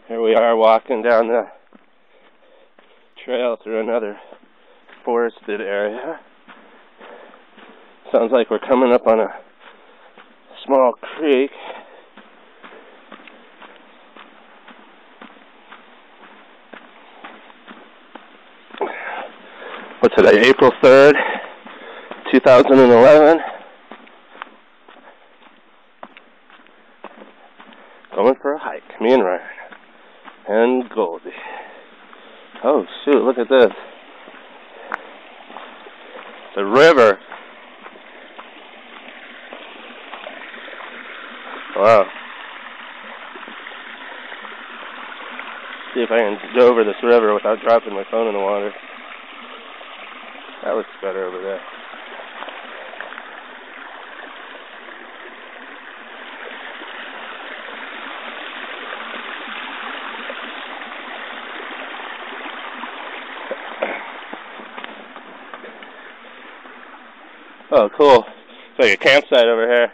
Here we are walking down the trail through another forested area. Sounds like we're coming up on a small creek. What's today? April 3rd, 2011. Going for a hike. Me and Ryan. And Goldie. Oh shoot, look at this. The river. Wow. See if I can go over this river without dropping my phone in the water. That looks better over there. Oh, cool. It's like a campsite over here.